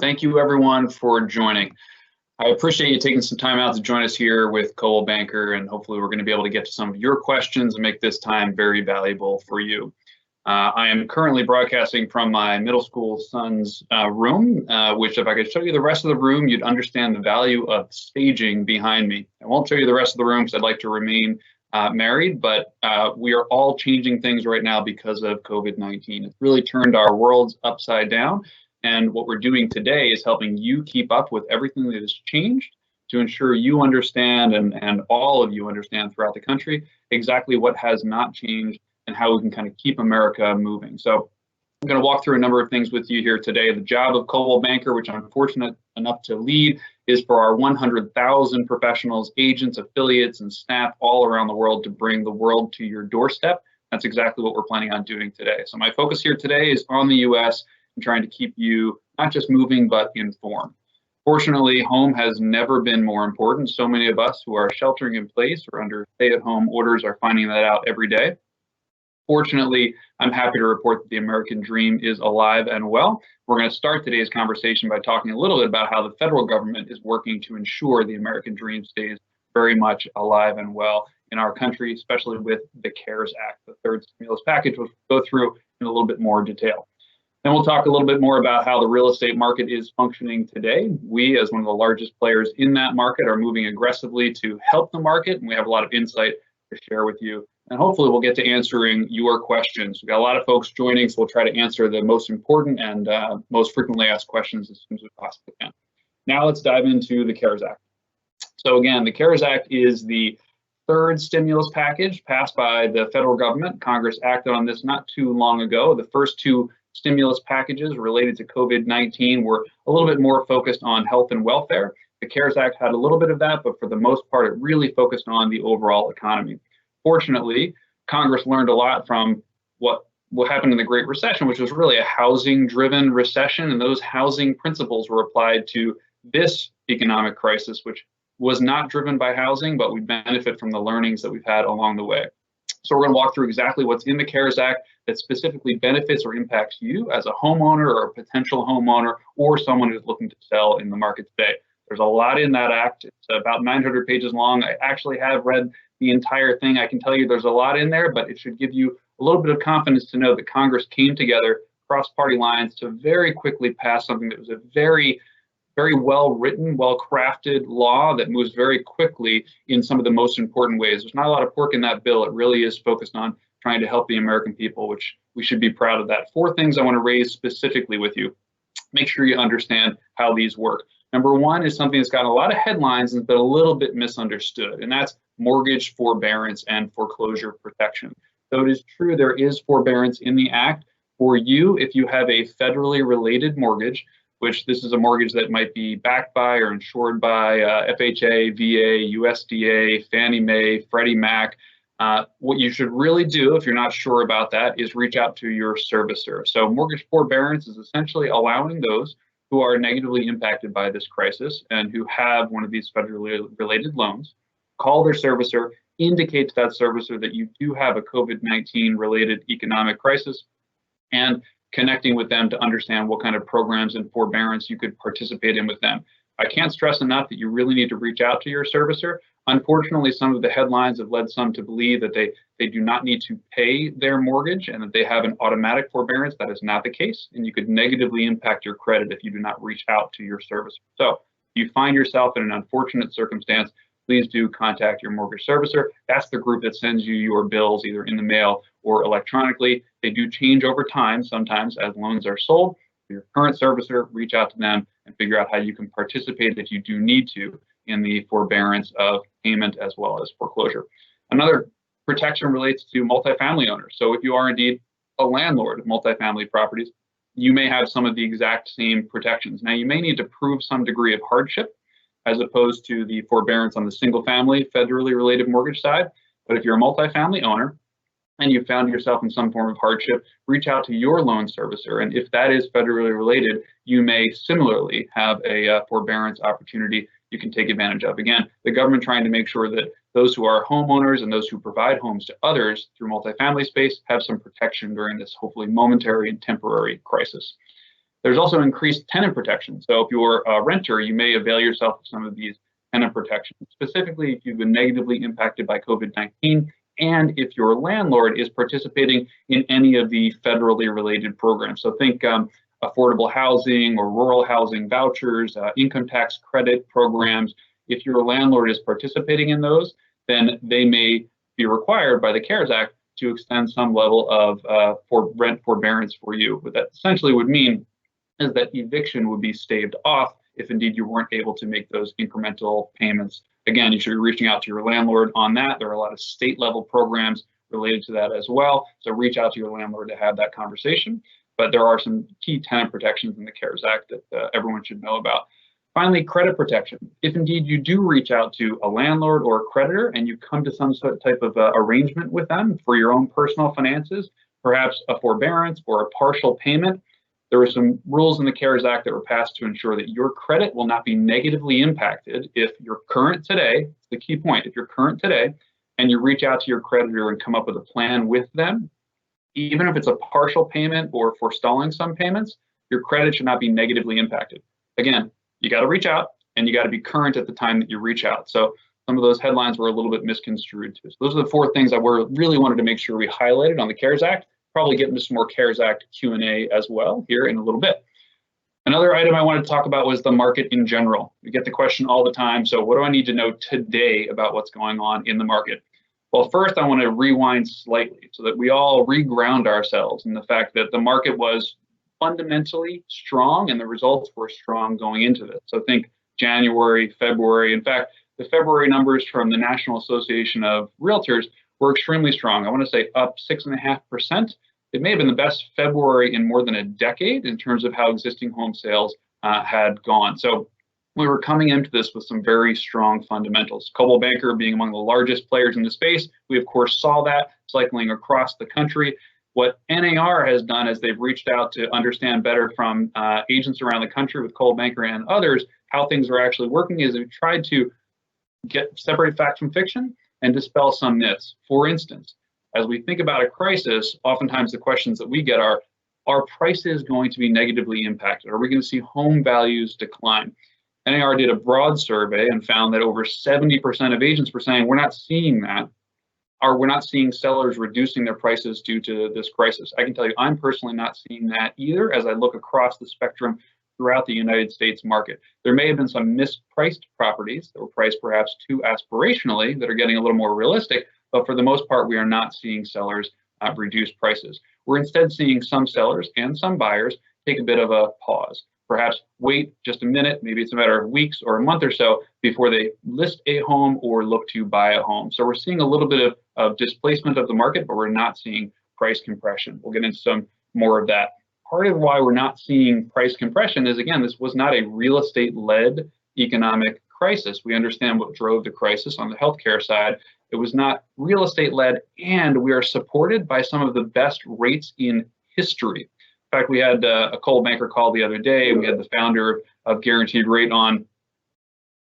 Thank you everyone for joining. I appreciate you taking some time out to join us here with Coldwell Banker, and hopefully we're going to be able to get to some of your questions and make this time very valuable for you. I am currently broadcasting from my middle school son's room, which if I could show you the rest of the room, you'd understand the value of staging behind me. I won't show you the rest of the room because I'd like to remain married, but we are all changing things right now because of COVID-19. It's really turned our worlds upside down. And what we're doing today is helping you keep up with everything that has changed to ensure you understand and all of you understand throughout the country exactly what has not changed and how we can kind of keep America moving. So I'm going to walk through a number of things with you here today. The job of Coldwell Banker, which I'm fortunate enough to lead, is for our 100,000 professionals, agents, affiliates, and staff all around the world to bring the world to your doorstep. That's exactly what we're planning on doing today. So my focus here today is on the U.S. and trying to keep you not just moving, but informed. Fortunately, home has never been more important. So many of us who are sheltering in place or under stay-at-home orders are finding that out every day. Fortunately, I'm happy to report that the American dream is alive and well. We're going to start today's conversation by talking a little bit about how the federal government is working to ensure the American dream stays very much alive and well in our country, especially with the CARES Act, the third stimulus package, which we'll go through in a little bit more detail. Then we'll talk a little bit more about how the real estate market is functioning today. We, as one of the largest players in that market, are moving aggressively to help the market, and we have a lot of insight to share with you. And hopefully we'll get to answering your questions. We've got a lot of folks joining, so we'll try to answer the most important and most frequently asked questions as soon as we possibly can. Now let's dive into the CARES Act. So again, the CARES Act is the third stimulus package passed by the federal government. Congress acted on this not too long ago. The first two stimulus packages related to COVID-19 were a little bit more focused on health and welfare. The CARES Act had a little bit of that, but for the most part, it really focused on the overall economy. Fortunately, Congress learned a lot from what happened in the Great Recession, which was really a housing-driven recession, and those housing principles were applied to this economic crisis, which was not driven by housing, but we benefit from the learnings that we've had along the way. So we're going to walk through exactly what's in the CARES Act that specifically benefits or impacts you as a homeowner or a potential homeowner or someone who's looking to sell in the market today. There's a lot in that act. It's about 900 pages long. I actually have read the entire thing. I can tell you there's a lot in there, but it should give you a little bit of confidence to know that Congress came together across party lines to very quickly pass something that was a very well-written, well-crafted law that moves very quickly in some of the most important ways. There's not a lot of pork in that bill. It really is focused on trying to help the American people, which we should be proud of that. 4 things I want to raise specifically with you. Make sure you understand how these work. Number one is something that's got a lot of headlines and been a little bit misunderstood, and that's mortgage forbearance and foreclosure protection. So it is true there is forbearance in the Act for you if you have a federally related mortgage, which this is a mortgage that might be backed by or insured by FHA, VA, USDA, Fannie Mae, Freddie Mac. What you should really do, if you're not sure about that, is reach out to your servicer. So mortgage forbearance is essentially allowing those who are negatively impacted by this crisis and who have one of these federally related loans, call their servicer, indicate to that servicer that you do have a COVID-19 related economic crisis, and connecting with them to understand what kind of programs and forbearance you could participate in with them. I can't stress enough that you really need to reach out to your servicer. Unfortunately, some of the headlines have led some to believe that they do not need to pay their mortgage and that they have an automatic forbearance. That is not the case, and you could negatively impact your credit if you do not reach out to your servicer. So if you find yourself in an unfortunate circumstance, please do contact your mortgage servicer. That's the group that sends you your bills either in the mail or electronically. They do change over time, sometimes as loans are sold. Your current servicer, reach out to them and figure out how you can participate if you do need to in the forbearance of payment as well as foreclosure. Another protection relates to multifamily owners. So if you are indeed a landlord of multifamily properties, you may have some of the exact same protections. Now, you may need to prove some degree of hardship as opposed to the forbearance on the single family federally related mortgage side. But if you're a multifamily owner and you found yourself in some form of hardship, reach out to your loan servicer. And if that is federally related, you may similarly have a forbearance opportunity you can take advantage of. Again, the government trying to make sure that those who are homeowners and those who provide homes to others through multifamily space have some protection during this hopefully momentary and temporary crisis. There's also increased tenant protection. So if you're a renter, you may avail yourself of some of these tenant protections, specifically if you've been negatively impacted by COVID-19 and if your landlord is participating in any of the federally related programs. So think affordable housing or rural housing vouchers, income tax credit programs. If your landlord is participating in those, then they may be required by the CARES Act to extend some level of rent forbearance for you. What that essentially would mean is that eviction would be staved off if indeed you weren't able to make those incremental payments. Again, you should be reaching out to your landlord on that. There are a lot of state level programs related to that as well. So reach out to your landlord to have that conversation. But there are some key tenant protections in the CARES Act that everyone should know about. Finally, credit protection. If indeed you do reach out to a landlord or a creditor and you come to some sort of type of arrangement with them for your own personal finances, perhaps a forbearance or a partial payment, there were some rules in the CARES Act that were passed to ensure that your credit will not be negatively impacted if you're current today. It's the key point. If you're current today and you reach out to your creditor and come up with a plan with them, even if it's a partial payment or forestalling some payments, your credit should not be negatively impacted. Again, you got to reach out and you got to be current at the time that you reach out. So some of those headlines were a little bit misconstrued too. So those are the 4 things that we really wanted to make sure we highlighted on the CARES Act. Probably get into some more CARES Act Q&A as well here in a little bit. Another item I wanted to talk about was the market in general. We get the question all the time. So what do I need to know today about what's going on in the market? Well, first, I want to rewind slightly so that we all reground ourselves in the fact that the market was fundamentally strong and the results were strong going into this. So think January, February. In fact, the February numbers from the National Association of Realtors were extremely strong. I want to say up 6.5%. It may have been the best February in more than a decade in terms of how existing home sales had gone. So we were coming into this with some very strong fundamentals. Coldwell Banker being among the largest players in the space, we of course saw that cycling across the country. What NAR has done is they've reached out to understand better from agents around the country with Coldwell Banker and others how things are actually working, is they've tried to separate fact from fiction and dispel some myths. For instance, as we think about a crisis, oftentimes the questions that we get are prices going to be negatively impacted? Are we going to see home values decline? NAR did a broad survey and found that over 70% of agents were saying we're not seeing that, or we're not seeing sellers reducing their prices due to this crisis. I can tell you I'm personally not seeing that either as I look across the spectrum throughout the United States market. There may have been some mispriced properties that were priced perhaps too aspirationally that are getting a little more realistic, but for the most part, we are not seeing sellers reduce prices. We're instead seeing some sellers and some buyers take a bit of a pause. Perhaps wait just a minute, maybe it's a matter of weeks or a month or so before they list a home or look to buy a home. So we're seeing a little bit of displacement of the market, but we're not seeing price compression. We'll get into some more of that. Part of why we're not seeing price compression is, again, this was not a real estate-led economic crisis. We understand what drove the crisis on the healthcare side. It was not real estate-led, and we are supported by some of the best rates in history. In fact, we had a Coldwell Banker call the other day. We had the founder of Guaranteed Rate on,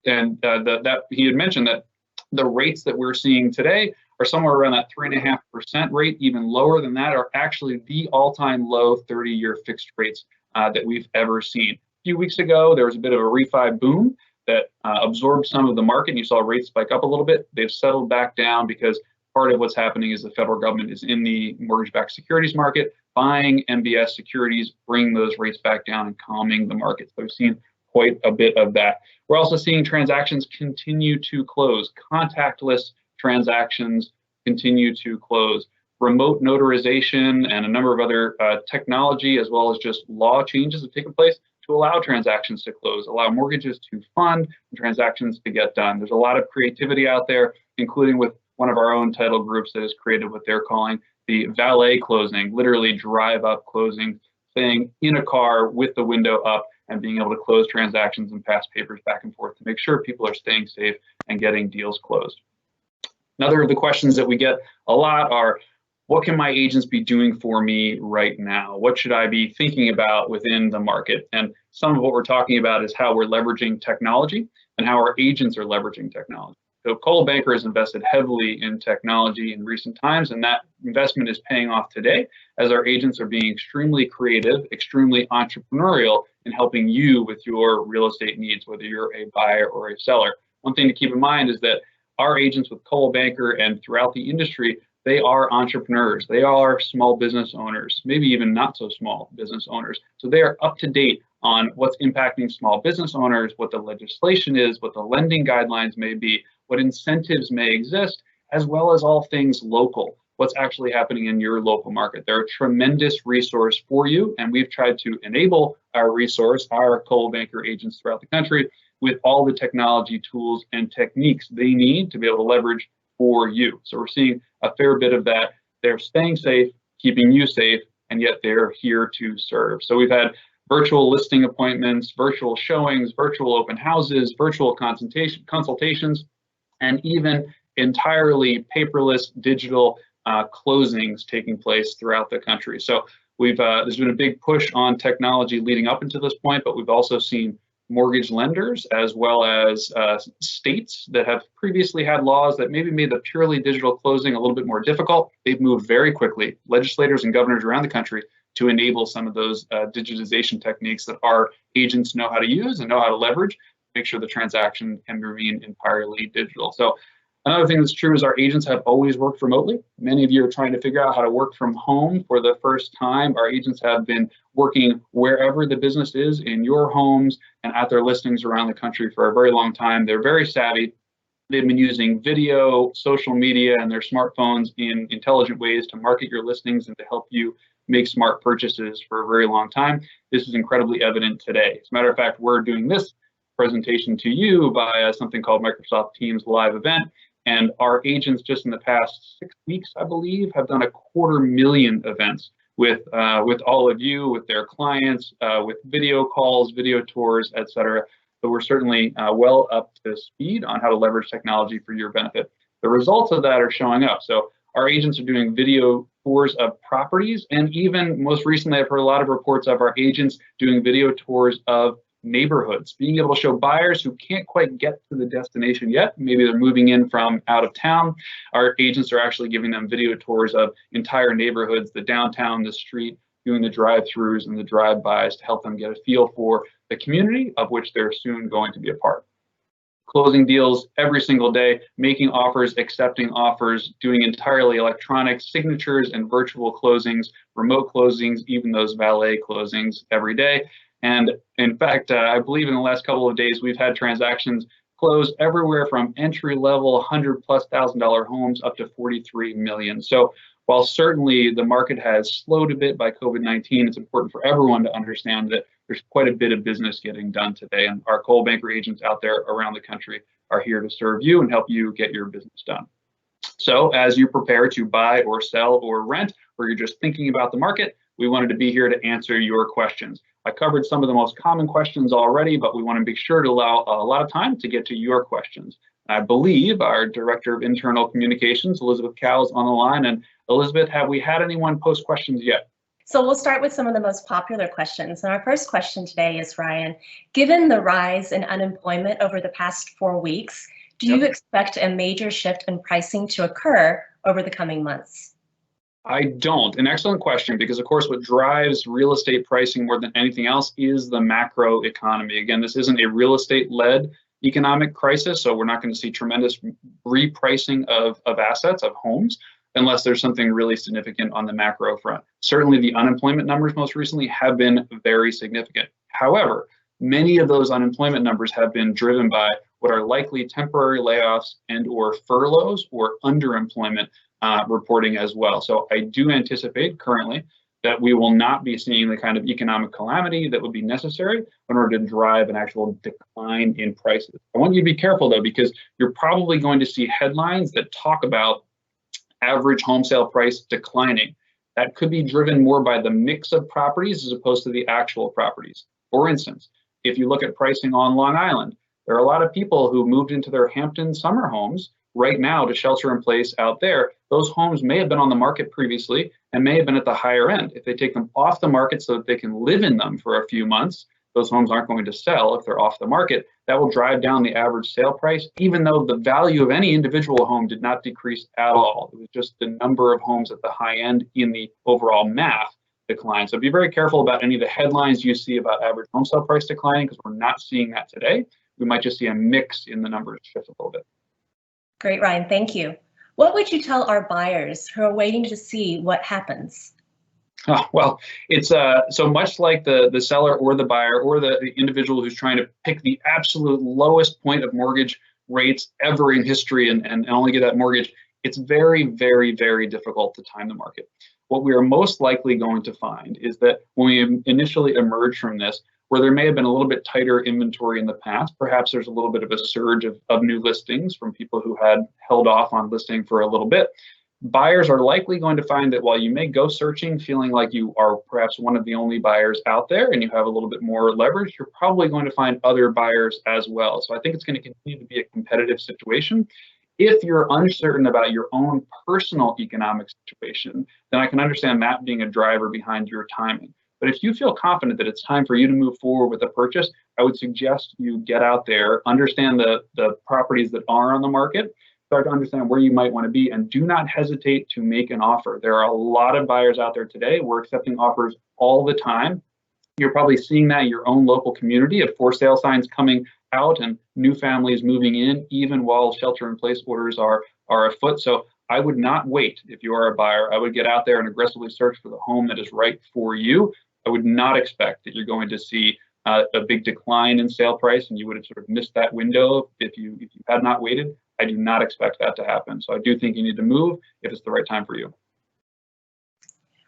and that he had mentioned that the rates that we're seeing today are somewhere around that 3.5% rate. Even lower than that are actually the all-time low 30-year fixed rates that we've ever seen. A few weeks ago, there was a bit of a refi boom that absorbed some of the market, and you saw rates spike up a little bit. They've settled back down because part of what's happening is the federal government is in the mortgage-backed securities market, buying MBS securities, bringing those rates back down and calming the market. So we've seen quite a bit of that. We're also seeing transactions continue to close. Contactless transactions continue to close. Remote notarization and a number of other technology as well as just law changes have taken place to allow transactions to close, allow mortgages to fund and transactions to get done. There's a lot of creativity out there, including with one of our own title groups that has created what they're calling the valet closing, literally drive up closing, staying in a car with the window up and being able to close transactions and pass papers back and forth to make sure people are staying safe and getting deals closed. Another of the questions that we get a lot are, what can my agents be doing for me right now? What should I be thinking about within the market? And some of what we're talking about is how we're leveraging technology and how our agents are leveraging technology. So Coldwell Banker has invested heavily in technology in recent times, and that investment is paying off today as our agents are being extremely creative, extremely entrepreneurial in helping you with your real estate needs, whether you're a buyer or a seller. One thing to keep in mind is that our agents with Coldwell Banker and throughout the industry, they are entrepreneurs. They are small business owners, maybe even not so small business owners. So they are up to date on what's impacting small business owners, what the legislation is, what the lending guidelines may be, what incentives may exist, as well as all things local, what's actually happening in your local market. They're a tremendous resource for you, and we've tried to enable our resource, our Coldwell Banker agents throughout the country, with all the technology tools and techniques they need to be able to leverage for you. So we're seeing a fair bit of that. They're staying safe, keeping you safe, and yet they're here to serve. So we've had virtual listing appointments, virtual showings, virtual open houses, virtual consultations, and even entirely paperless digital closings taking place throughout the country. So there's been a big push on technology leading up into this point, but we've also seen mortgage lenders as well as states that have previously had laws that maybe made the purely digital closing a little bit more difficult. They've moved very quickly, legislators and governors around the country, to enable some of those digitization techniques that our agents know how to use and know how to leverage, make sure the transaction can remain entirely digital. So another thing that's true is our agents have always worked remotely. Many of you are trying to figure out how to work from home for the first time. Our agents have been working wherever the business is, in your homes and at their listings around the country for a very long time. They're very savvy. They've been using video, social media, and their smartphones in intelligent ways to market your listings and to help you make smart purchases for a very long time. This is incredibly evident today. As a matter of fact, we're doing this presentation to you via something called Microsoft Teams Live Event. And our agents just in the past 6 weeks, I believe, have done 250,000 events with all of you, with their clients, with video calls, video tours, et cetera. So we're certainly well up to speed on how to leverage technology for your benefit. The results of that are showing up. So our agents are doing video tours of properties, and even most recently, I've heard a lot of reports of our agents doing video tours of neighborhoods, being able to show buyers who can't quite get to the destination yet. Maybe they're moving in from out of town. Our agents are actually giving them video tours of entire neighborhoods, the downtown, the street, doing the drive-throughs and the drive-bys to help them get a feel for the community of which they're soon going to be a part. Closing deals every single day, making offers, accepting offers, doing entirely electronic signatures and virtual closings, remote closings, even those valet closings every day. And in fact, I believe in the last couple of days, we've had transactions close everywhere from entry-level $100,000+ homes up to 43 million. So while certainly the market has slowed a bit by COVID-19, it's important for everyone to understand that there's quite a bit of business getting done today. And our Coldwell Banker agents out there around the country are here to serve you and help you get your business done. So as you prepare to buy or sell or rent, or you're just thinking about the market, we wanted to be here to answer your questions. I covered some of the most common questions already, but we want to be sure to allow a lot of time to get to your questions. I believe our Director of Internal Communications, Elizabeth Cow, is on the line. And Elizabeth, have we had anyone post questions yet? So we'll start with some of the most popular questions. And our first question today is, Ryan, given the rise in unemployment over the past 4 weeks, do you expect a major shift in pricing to occur over the coming months? I don't. An excellent question, because of course what drives real estate pricing more than anything else is the macro economy. Again, this isn't a real estate led economic crisis, so we're not going to see tremendous repricing of assets, of homes, unless there's something really significant on the macro front. Certainly the unemployment numbers most recently have been very significant. However, many of those unemployment numbers have been driven by what are likely temporary layoffs and or furloughs or underemployment reporting as well. So I do anticipate currently that we will not be seeing the kind of economic calamity that would be necessary in order to drive an actual decline in prices. I want you to be careful though, because you're probably going to see headlines that talk about average home sale price declining. That could be driven more by the mix of properties as opposed to the actual properties. For instance, if you look at pricing on Long Island, there are a lot of people who moved into their Hampton summer homes right now to shelter in place out there. Those homes may have been on the market previously and may have been at the higher end. If they take them off the market so that they can live in them for a few months, those homes aren't going to sell if they're off the market. That will drive down the average sale price, even though the value of any individual home did not decrease at all. It was just the number of homes at the high end in the overall math decline. So be very careful about any of the headlines you see about average home sale price declining, because we're not seeing that today. We might just see a mix in the numbers shift a little bit. Great, Ryan, thank you. What would you tell our buyers who are waiting to see what happens? Oh, well, it's so much like the seller or the buyer or the individual who's trying to pick the absolute lowest point of mortgage rates ever in history and only get that mortgage. It's very, very, very difficult to time the market. What we are most likely going to find is that when we initially emerge from this, where there may have been a little bit tighter inventory in the past, perhaps there's a little bit of a surge of new listings from people who had held off on listing for a little bit. Buyers are likely going to find that while you may go searching feeling like you are perhaps one of the only buyers out there and you have a little bit more leverage, you're probably going to find other buyers as well. So I think it's going to continue to be a competitive situation. If you're uncertain about your own personal economic situation, then I can understand that being a driver behind your timing. But if you feel confident that it's time for you to move forward with a purchase, I would suggest you get out there, understand the properties that are on the market, start to understand where you might want to be, and do not hesitate to make an offer. There are a lot of buyers out there today. We're accepting offers all the time. You're probably seeing that in your own local community of for sale signs coming out and new families moving in, even while shelter-in-place orders are afoot. So I would not wait if you are a buyer. I would get out there and aggressively search for the home that is right for you. I would not expect that you're going to see a big decline in sale price and you would have sort of missed that window if you had not waited. I do not expect that to happen. So I do think you need to move if it's the right time for you.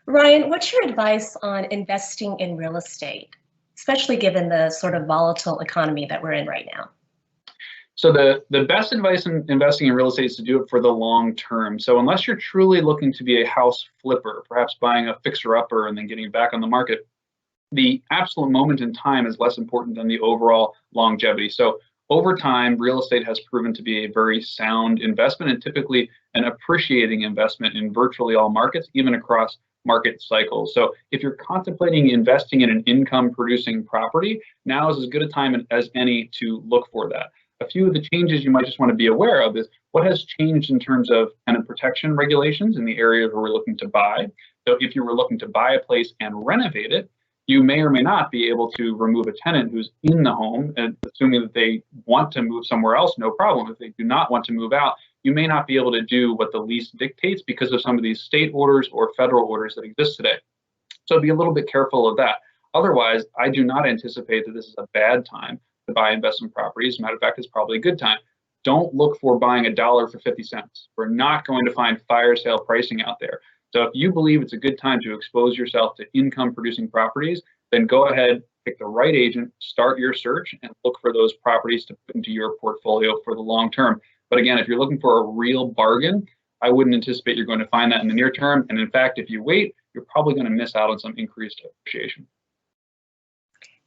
Ryan, what's your advice on investing in real estate, especially given the sort of volatile economy that we're in right now? So the best advice in investing in real estate is to do it for the long term. So unless you're truly looking to be a house flipper, perhaps buying a fixer-upper and then getting it back on the market, the absolute moment in time is less important than the overall longevity. So over time, real estate has proven to be a very sound investment and typically an appreciating investment in virtually all markets, even across market cycles. So if you're contemplating investing in an income-producing property, now is as good a time as any to look for that. A few of the changes you might just want to be aware of is what has changed in terms of tenant protection regulations in the areas where we're looking to buy. So if you were looking to buy a place and renovate it, you may or may not be able to remove a tenant who's in the home, and assuming that they want to move somewhere else, no problem. If they do not want to move out, you may not be able to do what the lease dictates because of some of these state orders or federal orders that exist today. So be a little bit careful of that. Otherwise, I do not anticipate that this is a bad time to buy investment properties. As a matter of fact, it's probably a good time. Don't look for buying a dollar for 50 cents. We're not going to find fire sale pricing out there. So if you believe it's a good time to expose yourself to income producing properties, then go ahead, pick the right agent, start your search, and look for those properties to put into your portfolio for the long term. But again, if you're looking for a real bargain, I wouldn't anticipate you're going to find that in the near term. And in fact, if you wait, you're probably going to miss out on some increased appreciation.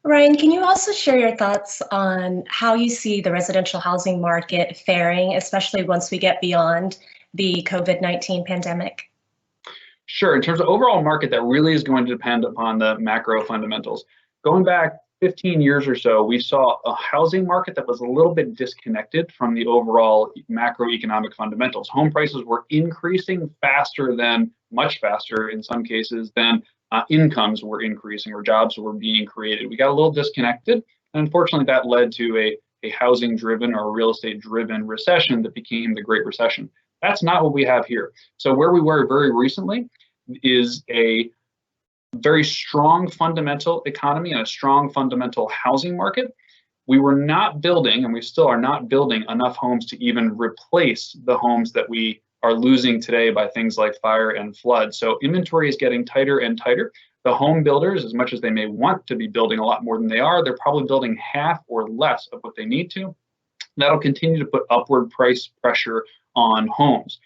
Ryan, can you also share your thoughts on how you see the residential housing market faring, especially once we get beyond the COVID-19 pandemic? Sure. In terms of overall market, that really is going to depend upon the macro fundamentals. Going back 15 years or so, we saw a housing market that was a little bit disconnected from the overall macroeconomic fundamentals. Home prices were increasing faster than, much faster in some cases, than incomes were increasing or jobs were being created. We got a little disconnected, and unfortunately that led to a housing-driven or real estate-driven recession that became the Great Recession. That's not what we have here. So where we were very recently is a very strong fundamental economy and a strong fundamental housing market. We were not building, and we still are not building, enough homes to even replace the homes that we are losing today by things like fire and flood. So inventory is getting tighter and tighter. The home builders, as much as they may want to be building a lot more than they are, they're probably building half or less of what they need to. That'll continue to put upward price pressure on homes.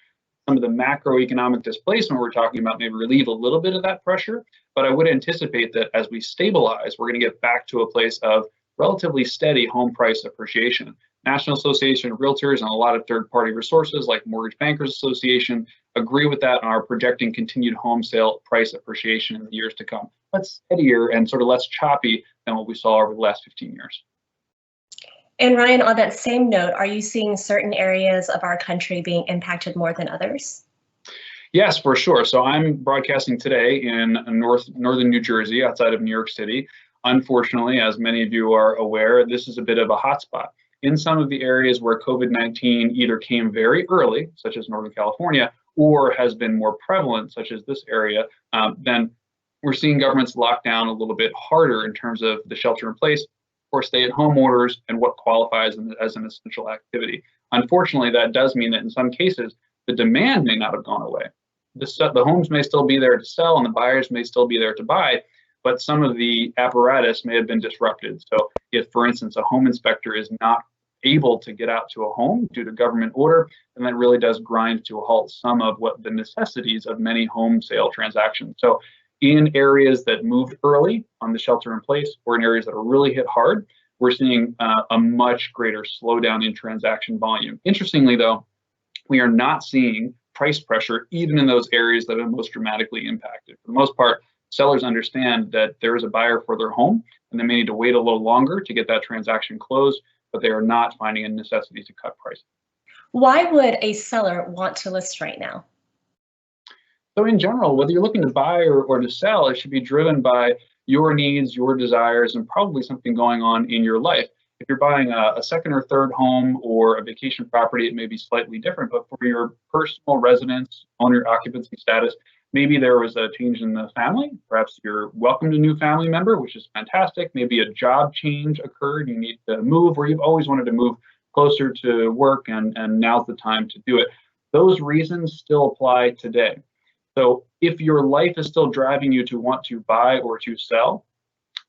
Some of the macroeconomic displacement we're talking about may relieve a little bit of that pressure, but I would anticipate that as we stabilize, we're going to get back to a place of relatively steady home price appreciation. National Association of Realtors and a lot of third-party resources like Mortgage Bankers Association agree with that and are projecting continued home sale price appreciation in the years to come. Less steadier and sort of less choppy than what we saw over the last 15 years. And Ryan, on that same note, are you seeing certain areas of our country being impacted more than others? Yes, for sure. So I'm broadcasting today in northern New Jersey, outside of New York City. Unfortunately, as many of you are aware, this is a bit of a hotspot. In some of the areas where COVID-19 either came very early, such as Northern California, or has been more prevalent, such as this area, then we're seeing governments lock down a little bit harder in terms of the shelter in place or stay-at-home orders and what qualifies as an essential activity. Unfortunately, that does mean that in some cases, the demand may not have gone away. The homes may still be there to sell and the buyers may still be there to buy, but some of the apparatus may have been disrupted. So if, for instance, a home inspector is not able to get out to a home due to government order, then that really does grind to a halt some of what the necessities of many home sale transactions. So in areas that moved early on the shelter in place or in areas that are really hit hard, we're seeing a much greater slowdown in transaction volume. Interestingly, though, we are not seeing price pressure even in those areas that are most dramatically impacted. For the most part, sellers understand that there is a buyer for their home and they may need to wait a little longer to get that transaction closed, but they are not finding a necessity to cut prices. Why would a seller want to list right now? So in general, whether you're looking to buy or to sell, it should be driven by your needs, your desires, and probably something going on in your life. If you're buying a second or third home or a vacation property, it may be slightly different, but for your personal residence, owner occupancy status, maybe there was a change in the family. Perhaps you're welcomed a new family member, which is fantastic. Maybe a job change occurred, you need to move, or you've always wanted to move closer to work and now's the time to do it. Those reasons still apply today. So if your life is still driving you to want to buy or to sell,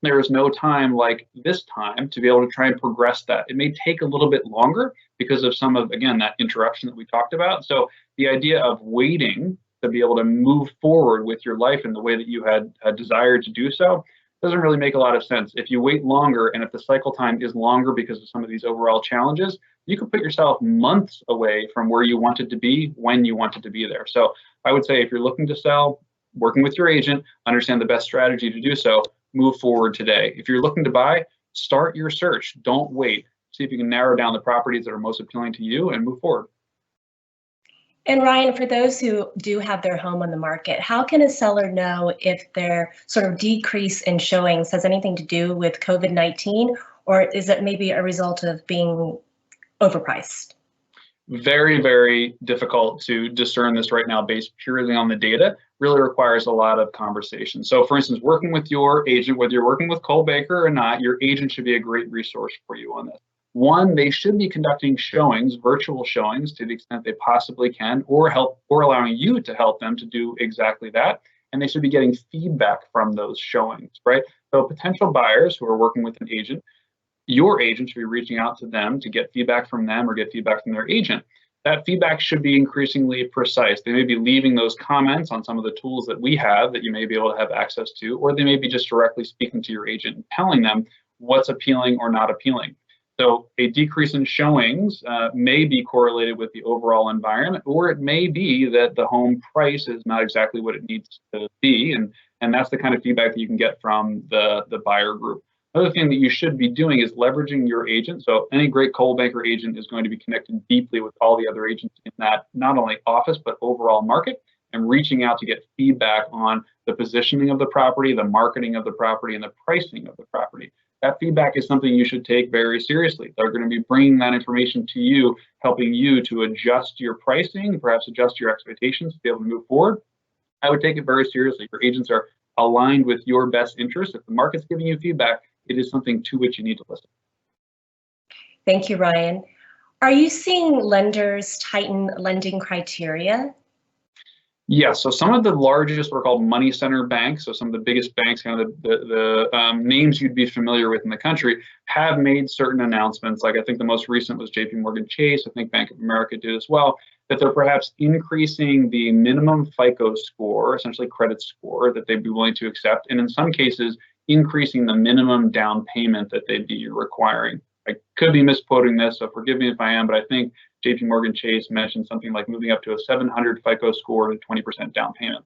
there is no time like this time to be able to try and progress that. It may take a little bit longer because of some of, again, that interruption that we talked about. So the idea of waiting to be able to move forward with your life in the way that you had desired to do so doesn't really make a lot of sense. If you wait longer and if the cycle time is longer because of some of these overall challenges, you could put yourself months away from where you wanted to be when you wanted to be there. So I would say if you're looking to sell, working with your agent, understand the best strategy to do so, move forward today. If you're looking to buy, start your search. Don't wait. See if you can narrow down the properties that are most appealing to you and move forward. And Ryan, for those who do have their home on the market, how can a seller know if their sort of decrease in showings has anything to do with COVID-19, or is it maybe a result of being overpriced? Very, very difficult to discern this right now based purely on the data. Really requires a lot of conversation. So for instance, working with your agent, whether you're working with Coldwell or not, your agent should be a great resource for you on this. One, they should be conducting showings, virtual showings to the extent they possibly can, or allowing you to help them to do exactly that. And they should be getting feedback from those showings, right? So potential buyers who are working with an agent, your agent should be reaching out to them to get feedback from them or get feedback from their agent. That feedback should be increasingly precise. They may be leaving those comments on some of the tools that we have that you may be able to have access to, or they may be just directly speaking to your agent and telling them what's appealing or not appealing. So a decrease in showings may be correlated with the overall environment, or it may be that the home price is not exactly what it needs to be. And that's the kind of feedback that you can get from the buyer group. Another thing that you should be doing is leveraging your agent. So any great Coldwell agent is going to be connected deeply with all the other agents in that not only office, but overall market, and reaching out to get feedback on the positioning of the property, the marketing of the property, and the pricing of the property. That feedback is something you should take very seriously. They're going to be bringing that information to you, helping you to adjust your pricing, perhaps adjust your expectations to be able to move forward. I would take it very seriously. Your agents are aligned with your best interests. If the market's giving you feedback, it is something to which you need to listen. Thank you, Ryan. Are you seeing lenders tighten lending criteria? Yes, so some of the largest were called money center banks. So some of the biggest banks, kind of the names you'd be familiar with in the country, have made certain announcements. Like I think the most recent was JP Chase. I think Bank of America did as well, that they're perhaps increasing the minimum FICO score, essentially credit score, that they'd be willing to accept. And in some cases, increasing the minimum down payment that they'd be requiring. I could be misquoting this, so forgive me if I am, but I think JP Chase mentioned something like moving up to a 700 FICO score and 20% down payment.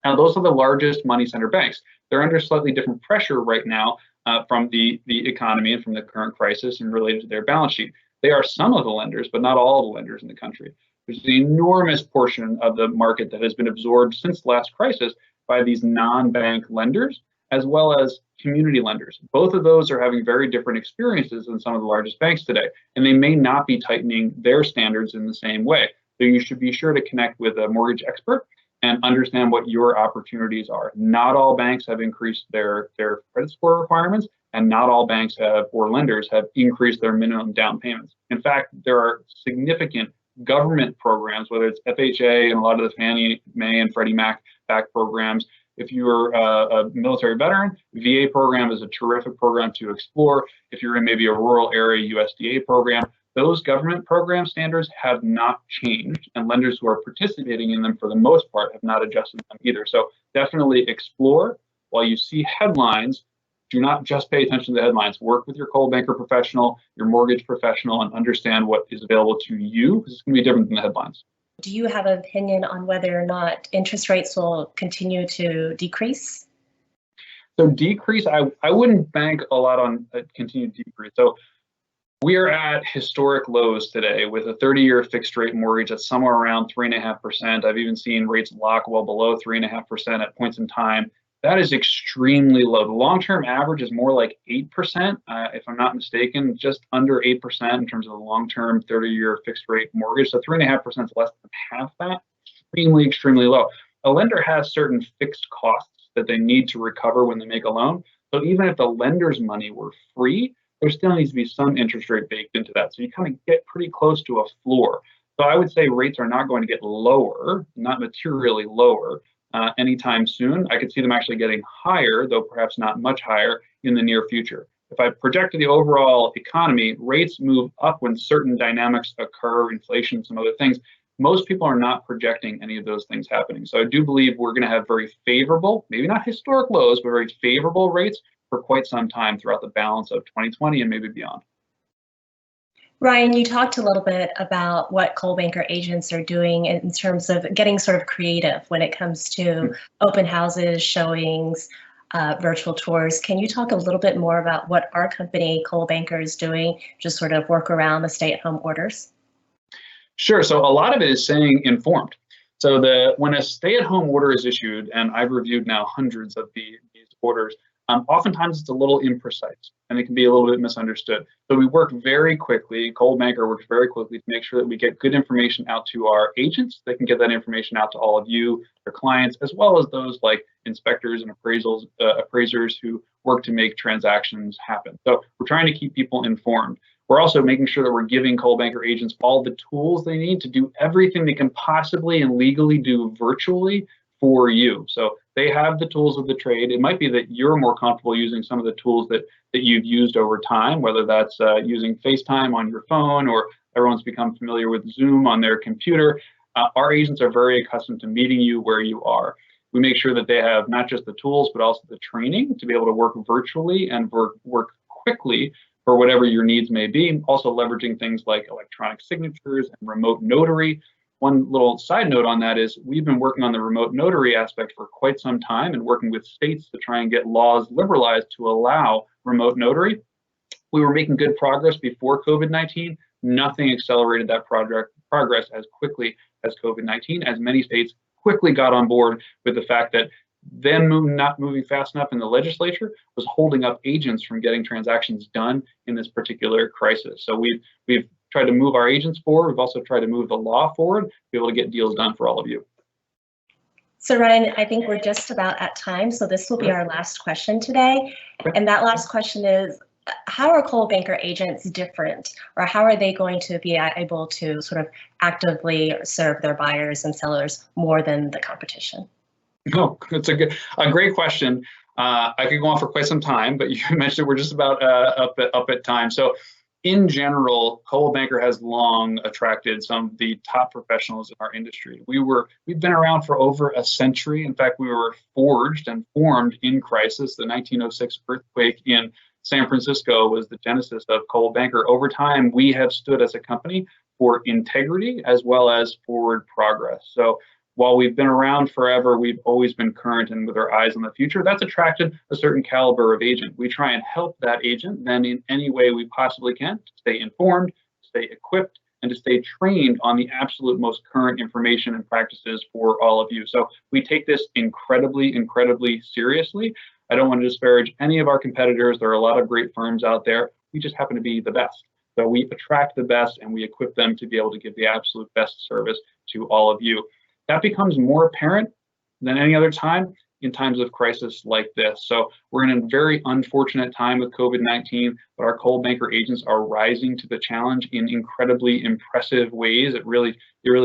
Now, those are the largest money center banks. They're under slightly different pressure right now from the economy and from the current crisis and related to their balance sheet. They are some of the lenders, but not all of the lenders in the country. There's an enormous portion of the market that has been absorbed since the last crisis by these non-bank lenders, as well as community lenders. Both of those are having very different experiences than some of the largest banks today, and they may not be tightening their standards in the same way. So you should be sure to connect with a mortgage expert and understand what your opportunities are. Not all banks have increased their credit score requirements, and not all banks have, or lenders have, increased their minimum down payments. In fact, there are significant government programs, whether it's FHA and a lot of the Fannie Mae and Freddie Mac backed programs. If you're a military veteran, VA program is a terrific program to explore. If you're in maybe a rural area USDA program, those government program standards have not changed, and lenders who are participating in them for the most part have not adjusted them either. So definitely explore. While you see headlines, do not just pay attention to the headlines. Work with your Coldwell Banker professional, your mortgage professional, and understand what is available to you, because it's going to be different than the headlines. Do you have an opinion on whether or not interest rates will continue to decrease? So decrease, I wouldn't bank a lot on a continued decrease. So we are at historic lows today with a 30-year fixed rate mortgage at somewhere around 3.5%. I've even seen rates lock well below 3.5% at points in time. That is extremely low. The long-term average is more like 8%, if I'm not mistaken, just under 8% in terms of the long-term 30-year fixed rate mortgage. So 3.5% is less than half that. Extremely, extremely low. A lender has certain fixed costs that they need to recover when they make a loan. So even if the lender's money were free, there still needs to be some interest rate baked into that. So you kind of get pretty close to a floor. So I would say rates are not going to get lower, not materially lower, anytime soon. I could see them actually getting higher, though perhaps not much higher in the near future. If I project the overall economy, rates move up when certain dynamics occur, inflation, some other things. Most people are not projecting any of those things happening. So I do believe we're going to have very favorable, maybe not historic lows, but very favorable rates for quite some time throughout the balance of 2020 and maybe beyond. Ryan, you talked a little bit about what Coldwell Banker agents are doing in terms of getting sort of creative when it comes to open houses, showings, virtual tours. Can you talk a little bit more about what our company, Coldwell Banker, is doing to sort of work around the stay-at-home orders? Sure. So a lot of it is staying informed. So when a stay-at-home order is issued, and I've reviewed now hundreds of these orders, oftentimes it's a little imprecise and it can be a little bit misunderstood. So we work very quickly, Coldwell Banker works very quickly to make sure that we get good information out to our agents. They can get that information out to all of you, their clients, as well as those like inspectors and appraisers who work to make transactions happen. So we're trying to keep people informed. We're also making sure that we're giving Coldwell Banker agents all the tools they need to do everything they can possibly and legally do virtually for you. So they have the tools of the trade. It might be that you're more comfortable using some of the tools that you've used over time, whether that's using FaceTime on your phone or everyone's become familiar with Zoom on their computer. Our agents are very accustomed to meeting you where you are. We make sure that they have not just the tools, but also the training to be able to work virtually and work quickly for whatever your needs may be. Also leveraging things like electronic signatures and remote notary. One little side note on that is we've been working on the remote notary aspect for quite some time and working with states to try and get laws liberalized to allow remote notary. We were making good progress before COVID-19. Nothing accelerated that progress as quickly as COVID-19, as many states quickly got on board with the fact that them not moving fast enough in the legislature was holding up agents from getting transactions done in this particular crisis. So we've tried to move our agents forward. We've also tried to move the law forward to be able to get deals done for all of you. So Ryan, I think we're just about at time. So this will be our last question today. And that last question is, how are Coldwell Banker agents different, or how are they going to be able to sort of actively serve their buyers and sellers more than the competition? Oh, it's a great question. I could go on for quite some time, but you mentioned we're just about up at time. So in general, Coldwell Banker has long attracted some of the top professionals in our industry. We've been around for over a century. In fact, we were forged and formed in crisis. The 1906 earthquake in San Francisco was the genesis of Coldwell Banker. Over time, we have stood as a company for integrity as well as forward progress. So while we've been around forever, we've always been current and with our eyes on the future. That's attracted a certain caliber of agent. We try and help that agent then in any way we possibly can to stay informed, to stay equipped, and to stay trained on the absolute most current information and practices for all of you. So we take this incredibly, incredibly seriously. I don't want to disparage any of our competitors. There are a lot of great firms out there. We just happen to be the best. So we attract the best and we equip them to be able to give the absolute best service to all of you. That becomes more apparent than any other time in times of crisis like this. So we're in a very unfortunate time with COVID-19, but our Coldwell Banker agents are rising to the challenge in incredibly impressive ways. It really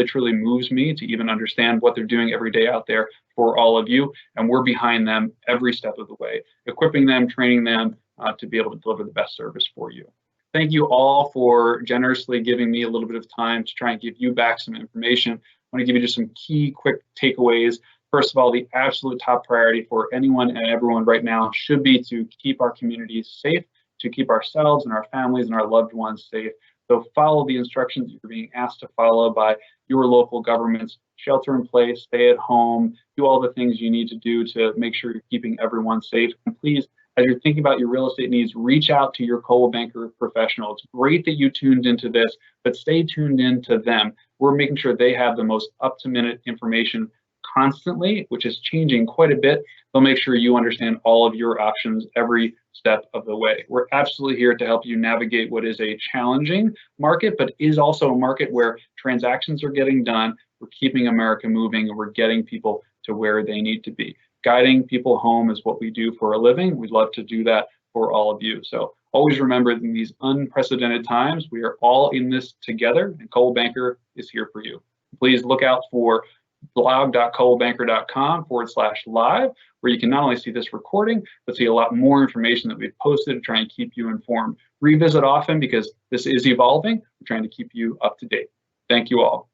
truly moves me to even understand what they're doing every day out there for all of you. And we're behind them every step of the way, equipping them, training them to be able to deliver the best service for you. Thank you all for generously giving me a little bit of time to try and give you back some information. I want to give you just some key quick takeaways. First of all, the absolute top priority for anyone and everyone right now should be to keep our communities safe, to keep ourselves and our families and our loved ones safe. So follow the instructions you're being asked to follow by your local governments. Shelter in place, stay at home, do all the things you need to do to make sure you're keeping everyone safe. And please, as you're thinking about your real estate needs, reach out to your Coldwell Banker professional. It's great that you tuned into this, but stay tuned in to them. We're making sure they have the most up-to-minute information constantly, which is changing quite a bit. They'll make sure you understand all of your options every step of the way. We're absolutely here to help you navigate what is a challenging market, but is also a market where transactions are getting done. We're keeping America moving and we're getting people to where they need to be. Guiding people home is what we do for a living. We'd love to do that for all of you. So always remember, in these unprecedented times, we are all in this together, and Coldwell Banker is here for you. Please look out for blog.coldwellbanker.com/live, where you can not only see this recording, but see a lot more information that we've posted to try and keep you informed. Revisit often because this is evolving. We're trying to keep you up to date. Thank you all.